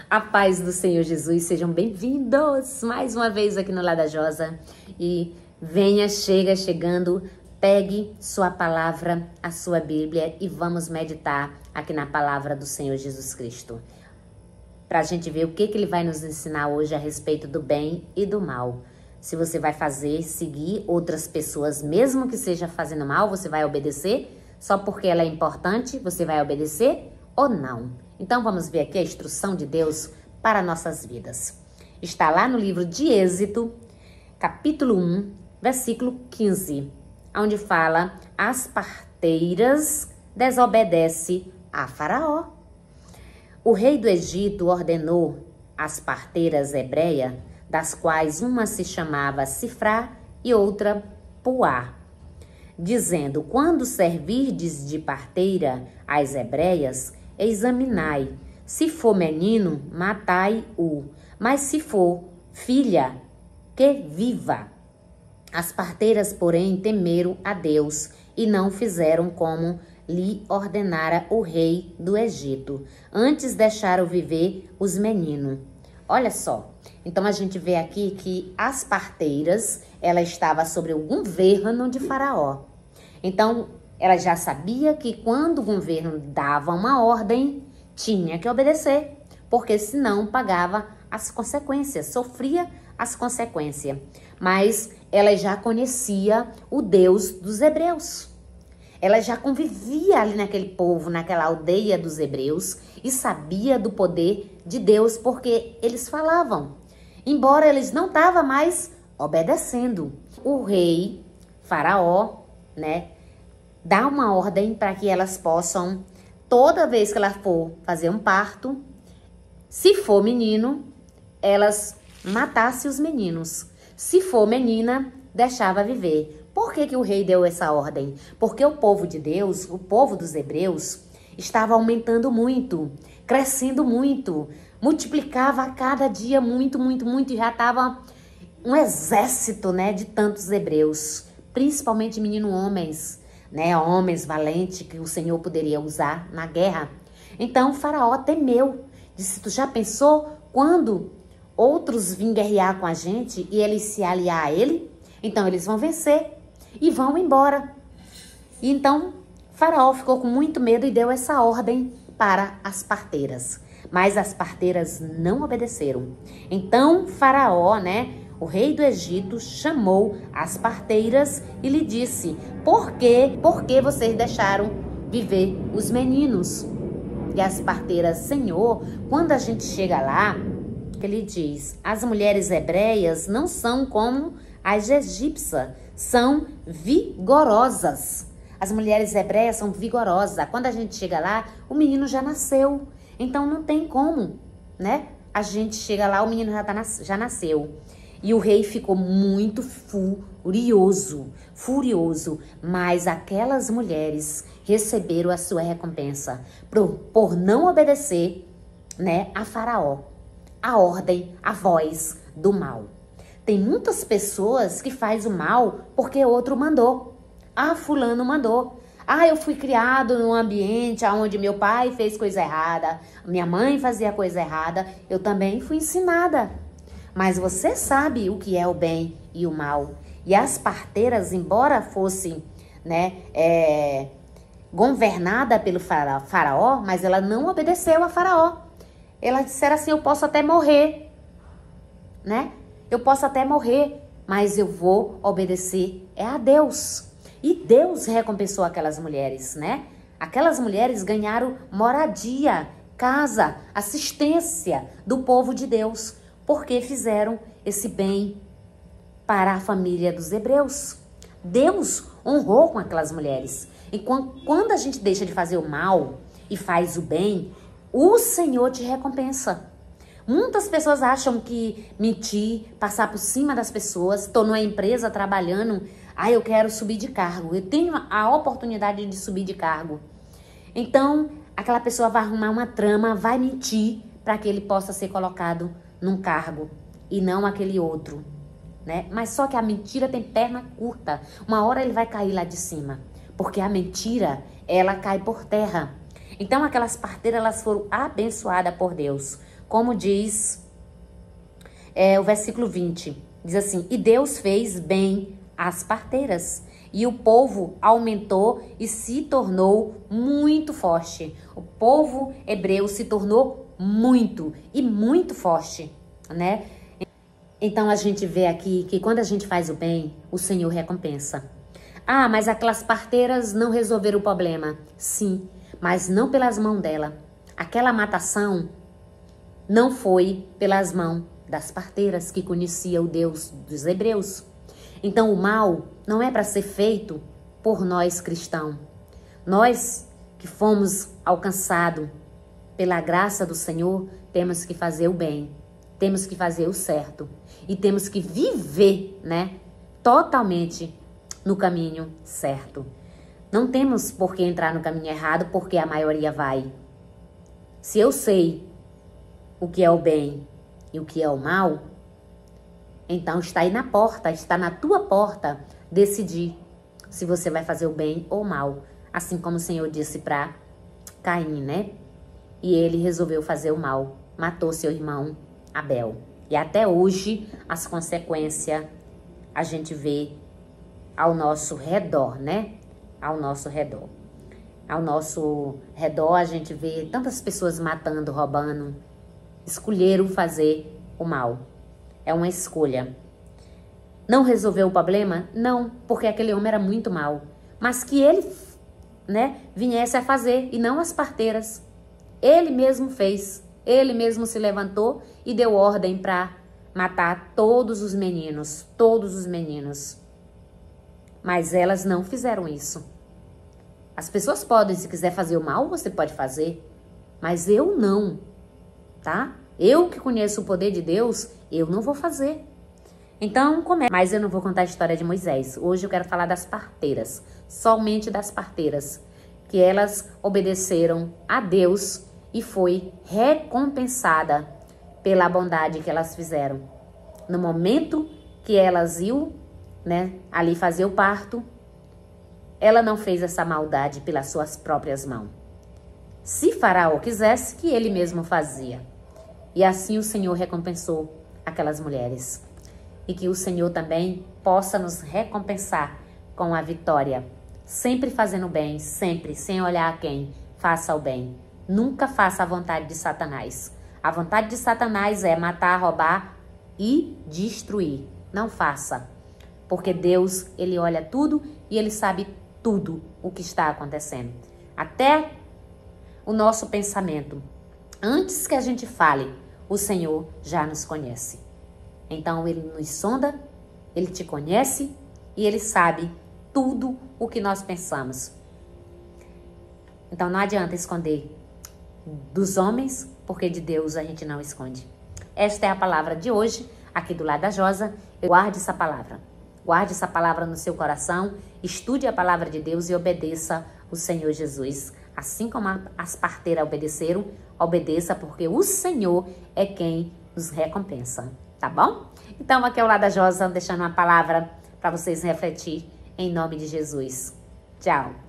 A paz do Senhor Jesus, sejam bem-vindos mais uma vez aqui no Ladajosa. E chegando, pegue sua palavra, a sua Bíblia e vamos meditar aqui na palavra do Senhor Jesus Cristo. Para a gente ver o que Ele vai nos ensinar hoje a respeito do bem e do mal. Se você vai seguir outras pessoas, mesmo que seja fazendo mal, você vai obedecer? Só porque ela é importante, você vai obedecer ou não? Então vamos ver aqui a instrução de Deus para nossas vidas. Está lá no livro de Êxodo, capítulo 1, versículo 15, onde fala: as parteiras desobedecem a Faraó. O rei do Egito ordenou as parteiras hebreias, das quais uma se chamava Sifrá e outra Puá, dizendo: quando servirdes de parteira às hebreias, examinai, se for menino, matai-o, mas se for filha, que viva. As parteiras, porém, temeram a Deus e não fizeram como lhe ordenara o rei do Egito. Antes deixaram viver os meninos. Olha só, então a gente vê aqui que as parteiras, ela estava sobre o governo de Faraó. Então, ela já sabia que quando o governo dava uma ordem, tinha que obedecer, porque senão pagava as consequências, sofria as consequências. Mas ela já conhecia o Deus dos hebreus. Ela já convivia ali naquele povo, naquela aldeia dos hebreus e sabia do poder de Deus, porque eles falavam. Embora eles não estavam mais obedecendo. O rei, Faraó, dá uma ordem para que elas possam, toda vez que ela for fazer um parto, se for menino, elas matassem os meninos. Se for menina, deixava viver. Por que o rei deu essa ordem? Porque o povo de Deus, o povo dos hebreus, estava aumentando muito, crescendo muito, multiplicava a cada dia muito, e já estava um exército, de tantos hebreus, principalmente menino homens, homens valentes que o Senhor poderia usar na guerra. Então, Faraó temeu. Disse: tu já pensou quando outros vêm guerrear com a gente e eles se aliar a ele? Então, eles vão vencer e vão embora. E então, Faraó ficou com muito medo e deu essa ordem para as parteiras. Mas as parteiras não obedeceram. Então, Faraó, o rei do Egito, chamou as parteiras e lhe disse: por que vocês deixaram viver os meninos? E as parteiras: Senhor, quando a gente chega lá, ele diz: as mulheres hebreias não são como as egípcias, são vigorosas. As mulheres hebreias são vigorosas. Quando a gente chega lá, o menino já nasceu. Então não tem como, A gente chega lá, o menino já nasceu. E o rei ficou muito furioso, mas aquelas mulheres receberam a sua recompensa por não obedecer, a Faraó, a ordem, a voz do mal. Tem muitas pessoas que faz o mal porque outro mandou. Ah, fulano mandou. Ah, eu fui criado num ambiente onde meu pai fez coisa errada, minha mãe fazia coisa errada, eu também fui ensinada. Mas você sabe o que é o bem e o mal. E as parteiras, embora fossem, governada pelo faraó, mas ela não obedeceu a Faraó. Ela disseram assim: eu posso até morrer, Eu posso até morrer, mas eu vou obedecer a Deus. E Deus recompensou aquelas mulheres, Aquelas mulheres ganharam moradia, casa, assistência do povo de Deus, porque fizeram esse bem para a família dos hebreus. Deus honrou com aquelas mulheres. E quando a gente deixa de fazer o mal e faz o bem, o Senhor te recompensa. Muitas pessoas acham que mentir, passar por cima das pessoas, estou numa empresa trabalhando, eu quero subir de cargo, eu tenho a oportunidade de subir de cargo. Então, aquela pessoa vai arrumar uma trama, vai mentir para que ele possa ser colocado num cargo e não aquele outro, Mas só que a mentira tem perna curta. Uma hora ele vai cair lá de cima, porque a mentira, ela cai por terra. Então, aquelas parteiras, elas foram abençoadas por Deus, como diz o versículo 20. Diz assim: e Deus fez bem às parteiras, e o povo aumentou e se tornou muito forte. O povo hebreu se tornou muito e muito forte, né? Então a gente vê aqui que quando a gente faz o bem, o Senhor recompensa. Ah, mas aquelas parteiras não resolveram o problema. Sim, mas não pelas mãos dela. Aquela matação não foi pelas mãos das parteiras que conhecia o Deus dos hebreus. Então o mal não é para ser feito por nós cristãos. Nós que fomos alcançados pela graça do Senhor, temos que fazer o bem, temos que fazer o certo e temos que viver, né, totalmente no caminho certo. Não temos por que entrar no caminho errado porque a maioria vai. Se eu sei o que é o bem e o que é o mal, então está aí na porta, está na tua porta decidir se você vai fazer o bem ou o mal. Assim como o Senhor disse para Caim, né? E ele resolveu fazer o mal, matou seu irmão Abel. E até hoje as consequências a gente vê ao nosso redor, né? Ao nosso redor. Ao nosso redor a gente vê tantas pessoas matando, roubando. Escolheram fazer o mal. É uma escolha. Não resolveu o problema? Não, porque aquele homem era muito mau. Mas que ele, né, viesse a fazer e não as parteiras. Ele mesmo fez. Ele mesmo se levantou e deu ordem para matar todos os meninos. Todos os meninos. Mas elas não fizeram isso. As pessoas podem, se quiser fazer o mal, você pode fazer. Mas eu não, tá? Eu que conheço o poder de Deus, eu não vou fazer. Então, mas eu não vou contar a história de Moisés. Hoje eu quero falar das parteiras. Somente das parteiras. Que elas obedeceram a Deus e foi recompensada pela bondade que elas fizeram. No momento que elas iam, né, ali fazer o parto, ela não fez essa maldade pelas suas próprias mãos. Se Faraó quisesse, que ele mesmo fazia. E assim o Senhor recompensou aquelas mulheres. E que o Senhor também possa nos recompensar com a vitória. Sempre fazendo o bem, sempre, sem olhar a quem, faça o bem. Nunca faça a vontade de Satanás. A vontade de Satanás é matar, roubar e destruir. Não faça. Porque Deus, Ele olha tudo e Ele sabe tudo o que está acontecendo. Até o nosso pensamento. Antes que a gente fale, o Senhor já nos conhece. Então Ele nos sonda, Ele te conhece e Ele sabe tudo o que nós pensamos. Então não adianta esconder dos homens, porque de Deus a gente não esconde. Esta é a palavra de hoje, aqui do lado da Josa. Guarde essa palavra. Guarde essa palavra no seu coração, estude a palavra de Deus e obedeça o Senhor Jesus. Assim como as parteiras obedeceram, obedeça, porque o Senhor é quem nos recompensa, tá bom? Então aqui ao lado da Josa, deixando uma palavra para vocês refletir em nome de Jesus. Tchau!